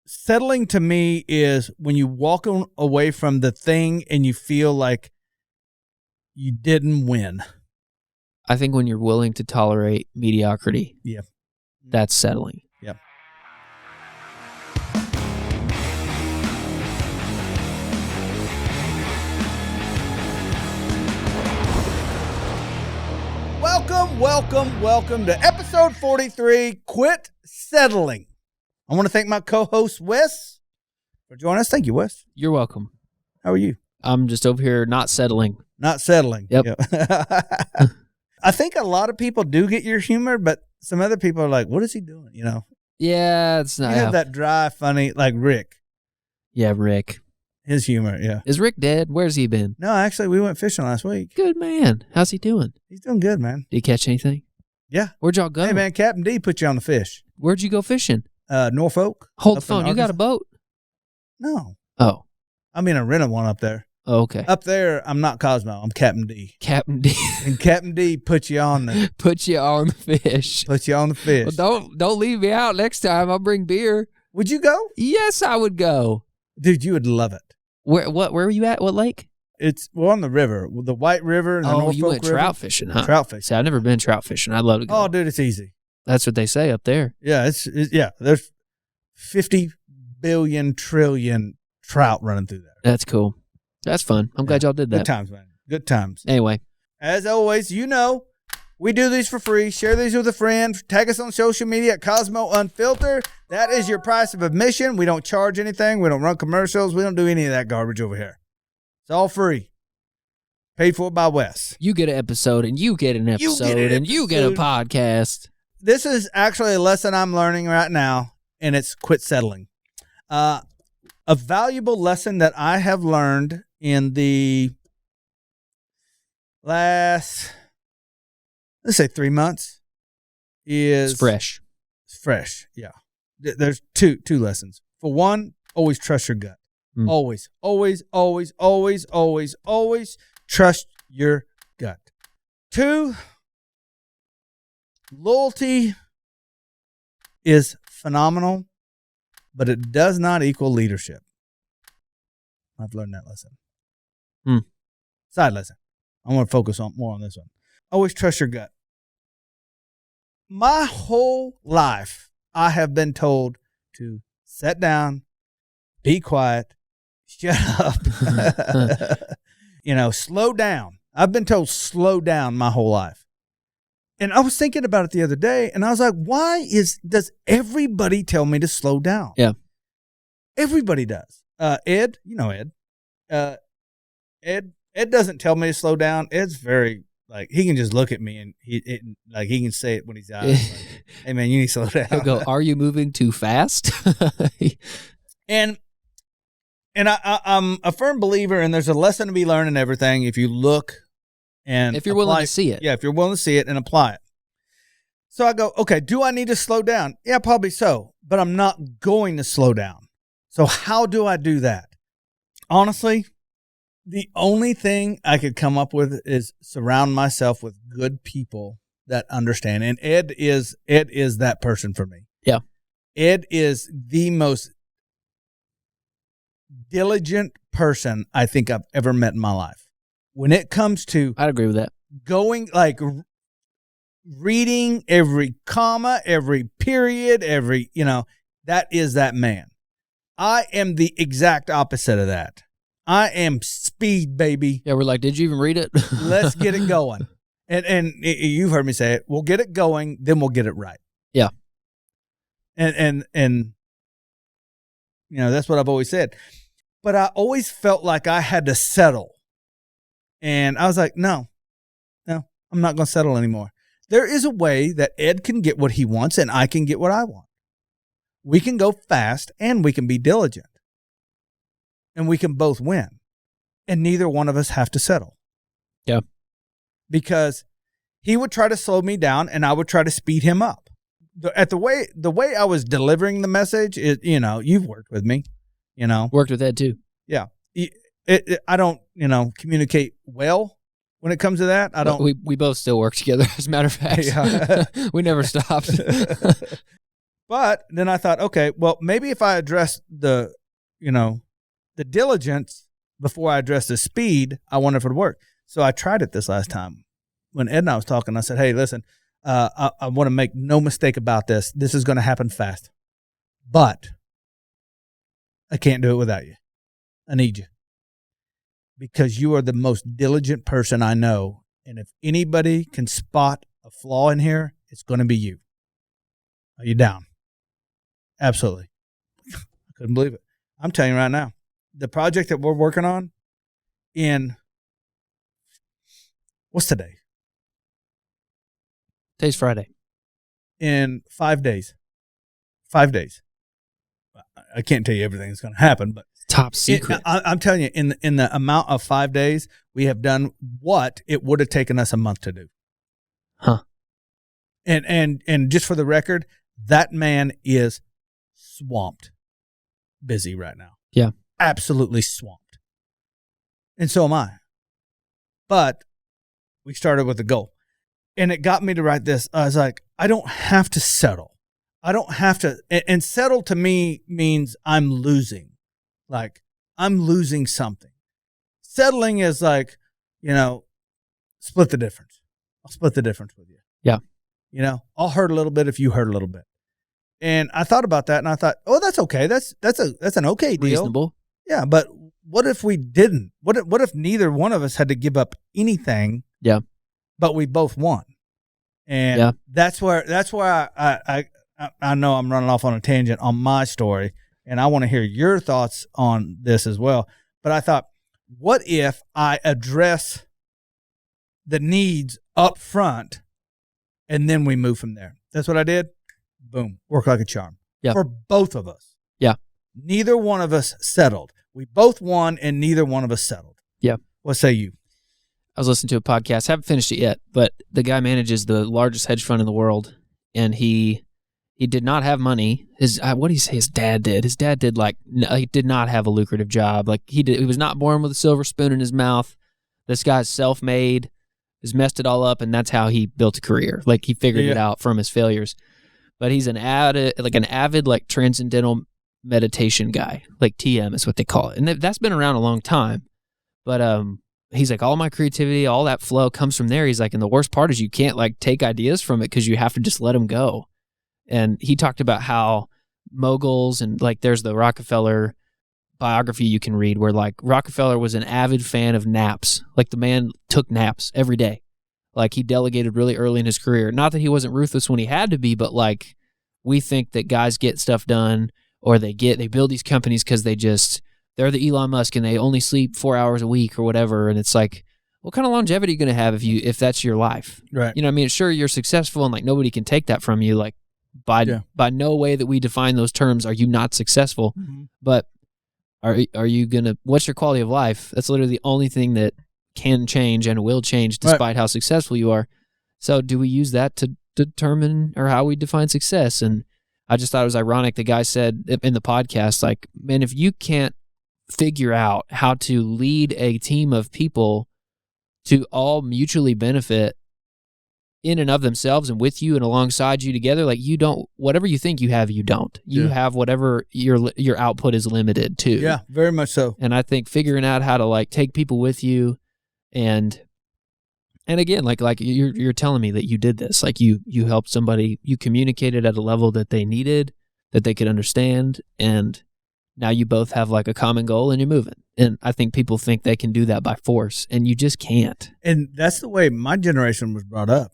settling to me is when you walk away from the thing and you feel like you didn't win. I think when you're willing to tolerate mediocrity, Yeah, that's settling. Yep. Welcome to episode 43, Quit Settling. I want to thank my co-host, Wes, for joining us. Thank you, Wes. You're welcome. How are you? I'm just over here not settling. Not settling. Yep. I think a lot of people do get your humor, but some other people are like, what is he doing? You know? Yeah, it's not. You have that dry, funny, like Rick. Yeah, Rick. His humor, yeah. Is Rick dead? Where's he been? No, actually, we went fishing last week. Good man. How's he doing? He's doing good, man. Did he catch anything? Yeah. Where'd y'all go? Hey, man, Captain D put you on the fish. Where'd you go fishing? Norfolk. Hold the phone. You got a boat? No. Oh. I mean, I rented one up there. Oh, okay. Up there, I'm not Cosmo. I'm Captain D. Captain D. And Captain D put you on the Put you on the fish. Put you on the fish. Well, don't leave me out next time. I'll bring beer. Would you go? Yes, I would go. Dude, you would love it. Where were you at? What lake? We're on the river, the White River and the Norfolk you went River. trout fishing, huh? Trout fishing. See, I've never been trout fishing. I'd love to go. Oh, dude, it's easy. That's what they say up there. Yeah, yeah. There's 50 billion trillion trout running through there. That's cool. That's fun. I'm glad y'all did that. Good times, man. Good times. Anyway. As always, we do these for free. Share these with a friend. Tag us on social media at Kosmo Unfiltered. That is your price of admission. We don't charge anything. We don't run commercials. We don't do any of that garbage over here. It's all free. Paid for by Wes. You get an episode, and you get an episode, and you get a podcast. This is actually a lesson I'm learning right now, and it's quit settling. A valuable lesson that I have learned in the last, let's say 3 months is... It's fresh. It's fresh, yeah. There's two lessons. For one, always trust your gut. Always trust your gut. 2, loyalty is phenomenal, but it does not equal leadership. I've learned that lesson. Side lesson. I want to focus more on this one. Always trust your gut. My whole life, I have been told to sit down, be quiet, shut up, slow down. I've been told slow down my whole life. And I was thinking about it the other day, and I was like, does everybody tell me to slow down? Yeah. Everybody does. Ed, Ed. Ed doesn't tell me to slow down. Ed's very, he can just look at me, and he can say it when he's out. Like, hey, man, you need to slow down. He'll go, are you moving too fast? And I'm a firm believer, and there's a lesson to be learned in everything if you look and if you're willing to see it. Yeah, if you're willing to see it and apply it. So I go, okay, do I need to slow down? Yeah, probably so, but I'm not going to slow down. So how do I do that? Honestly, the only thing I could come up with is surround myself with good people that understand. And Ed is that person for me. Yeah. Ed is the most diligent person I think I've ever met in my life. When it comes to... I'd agree with that. Going, reading every comma, every period, that is that man. I am the exact opposite of that. I am speed, baby. Yeah, we're like, did you even read it? Let's get it going. And you've heard me say it. We'll get it going, then we'll get it right. Yeah. And that's what I've always said. But I always felt like I had to settle. And I was like, no, I'm not going to settle anymore. There is a way that Ed can get what he wants and I can get what I want. We can go fast and we can be diligent. And we can both win. And neither one of us have to settle. Yeah. Because he would try to slow me down and I would try to speed him up. The way I was delivering the message is, you've worked with me, Worked with Ed too. Yeah. I don't, communicate well when it comes to that. I don't. We both still work together, as a matter of fact. Yeah. We never stopped. But then I thought, okay, well, maybe if I address the diligence before I address the speed, I wonder if it would work. So I tried it this last time. When Ed and I was talking, I said, hey, listen, I want to make no mistake about this. This is going to happen fast. But I can't do it without you. I need you. Because you are the most diligent person I know. And if anybody can spot a flaw in here, it's going to be you. Are you down? Absolutely. I couldn't believe it. I'm telling you right now, the project that we're working on what's today? Today's Friday. In 5 days. 5 days. I can't tell you everything that's going to happen, but top secret. I'm telling you, in the amount of 5 days, we have done what it would have taken us a month to do. Huh. And just for the record, that man is swamped busy right now. Yeah. Absolutely swamped. And so am I. But we started with a goal. And it got me to write this. I was like, I don't have to settle. I don't have to. And settle to me means I'm losing. Like, I'm losing something. Settling is like, split the difference. I'll split the difference with you. Yeah. I'll hurt a little bit if you hurt a little bit. And I thought about that, and I thought, oh, that's okay. That's an okay deal. Reasonable. Yeah, but what if we didn't? What if neither one of us had to give up anything? Yeah. But we both won. And that's where I know I'm running off on a tangent on my story, and I want to hear your thoughts on this as well. But I thought, what if I address the needs up front, and then we move from there? That's what I did. Boom. Worked like a charm. Yeah. For both of us. Yeah. Neither one of us settled. We both won, and neither one of us settled. Yeah. What say you? I was listening to a podcast. Haven't finished it yet, but the guy manages the largest hedge fund in the world, and he did not have money. What did he say his dad did? His dad did he did not have a lucrative job. Like he was not born with a silver spoon in his mouth. This guy's self-made, has messed it all up, and that's how he built a career. Like he figured it out from his failures. But he's an avid transcendental meditation guy. Like TM is what they call it. And that's been around a long time. But he's like, all my creativity, all that flow comes from there. He's like, and the worst part is you can't take ideas from it because you have to just let them go. And he talked about how moguls and there's the Rockefeller biography you can read where Rockefeller was an avid fan of naps. Like the man took naps every day. Like he delegated really early in his career. Not that he wasn't ruthless when he had to be, but we think that guys get stuff done or they build these companies because they're the Elon Musk and they only sleep 4 hours a week or whatever. And it's like, what kind of longevity are you going to have if that's your life? Right. You know what I mean? Sure, you're successful and nobody can take that from you. By no way that we define those terms are you not successful. Mm-hmm. But are you going to, what's your quality of life? That's literally the only thing that can change and will change despite how successful you are. So do we use that to determine or how we define success? And I just thought it was ironic. The guy said in the podcast, man, if you can't figure out how to lead a team of people to all mutually benefit in and of themselves and with you and alongside you together, you don't, whatever you think you have, you don't. You have whatever your output is limited to. Yeah, very much so. And I think figuring out how to take people with you and again, you're telling me that you did this, you helped somebody, you communicated at a level that they needed, that they could understand, and now you both have a common goal and you're moving. And I think people think they can do that by force, and you just can't. And that's the way my generation was brought up.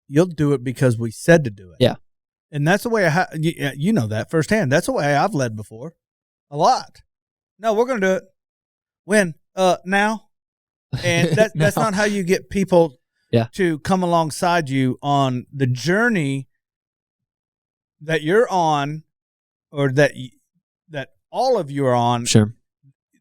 You'll do it because we said to do it. Yeah. And that's the way you know that firsthand. That's the way I've led before. A lot. No, we're going to do it. When? Now. And that's not how you get people to come alongside you on the journey that you're on, or that all of you are on. Sure.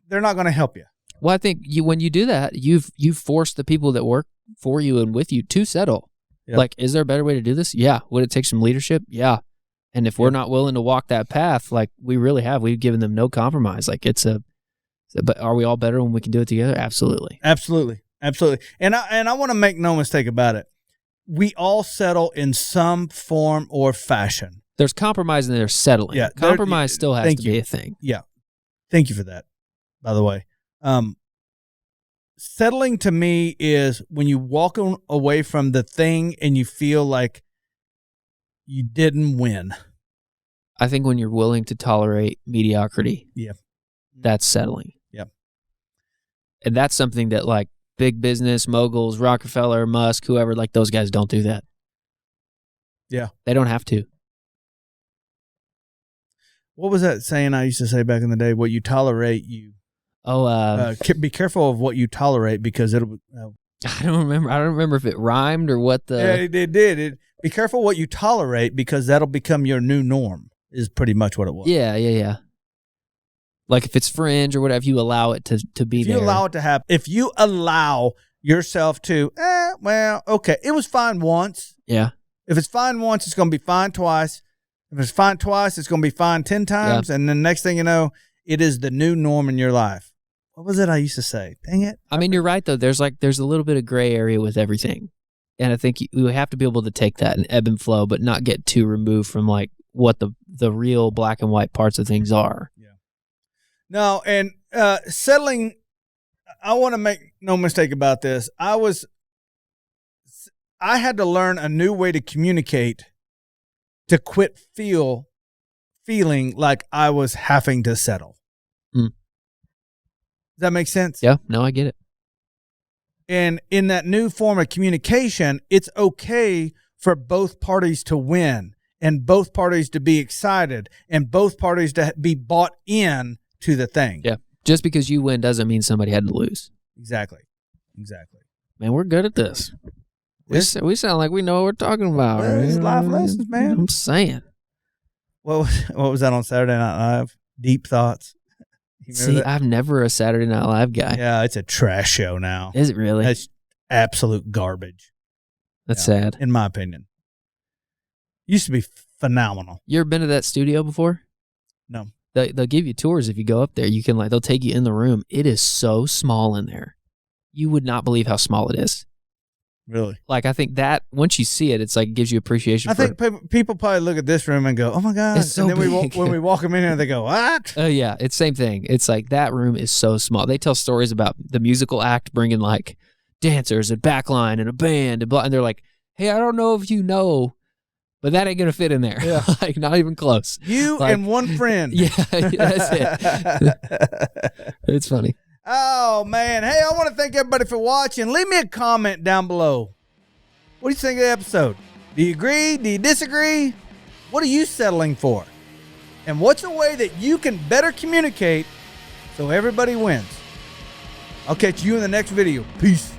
They're not going to help you. Well, I think when you do that, you've forced the people that work for you and with you to settle. Yep. Is there a better way to do this? Yeah. Would it take some leadership? Yeah. And if we're not willing to walk that path, we really have, we've given them no compromise. But are we all better when we can do it together? Absolutely. Absolutely. Absolutely. And I want to make no mistake about it. We all settle in some form or fashion. There's compromise and there's settling. Yeah, compromise still has to be a thing. Yeah. Thank you for that, by the way. Settling to me is when you walk away from the thing and you feel like you didn't win. I think when you're willing to tolerate mediocrity, that's settling. Yeah. And that's something that like big business moguls, Rockefeller, Musk, whoever, like those guys don't do that. Yeah. They don't have to. What was that saying I used to say back in the day? What you tolerate, you... be careful of what you tolerate because it'll... I don't remember if it rhymed or what the... Yeah, it did. Be careful what you tolerate because that'll become your new norm, is pretty much what it was. Yeah. Like if it's fringe or whatever, you allow it to be there. If you allow it to happen, if you allow yourself to, well, okay, it was fine once. Yeah. If it's fine once, it's going to be fine twice. If it's fine twice, it's going to be fine 10 times. Yeah. And then next thing you know, it is the new norm in your life. What was it I used to say? Dang it. I mean, you're right, though. There's a little bit of gray area with everything. And I think you have to be able to take that and ebb and flow, but not get too removed from like what the real black and white parts of things are. Yeah. No, and settling, I want to make no mistake about this. I had to learn a new way to communicate to quit feeling like I was having to settle. Mm. Does that make sense? Yeah, no, I get it. And in that new form of communication, it's okay for both parties to win and both parties to be excited and both parties to be bought in to the thing. Yeah. Just because you win doesn't mean somebody had to lose. Exactly. Man, we're good at this. We sound like we know what we're talking about. Well, it's life lessons, man. I'm saying. What was that on Saturday Night Live? Deep Thoughts. See, I'm never a Saturday Night Live guy. Yeah, it's a trash show now. Is it really? That's absolute garbage. That's sad. In my opinion. Used to be phenomenal. You ever been to that studio before? No. They'll give you tours if you go up there. You can they'll take you in the room. It is so small in there. You would not believe how small it is. Really? Like, I think that once you see it, it's like gives you appreciation. I think people probably look at this room and go, "Oh my god!" It's so and then big. when we walk them in here, they go, "What?" Oh yeah, it's same thing. It's like that room is so small. They tell stories about the musical act bringing like dancers and backline and a band and they're like, "Hey, I don't know if you know, but that ain't gonna fit in there." Yeah. Like not even close. You and one friend. Yeah, that's it. It's funny. Oh man! Hey, I want to thank everybody for watching. Leave me a comment down below. What do you think of the episode? Do you agree? Do you disagree? What are you settling for? And what's a way that you can better communicate so everybody wins? I'll catch you in the next video. Peace.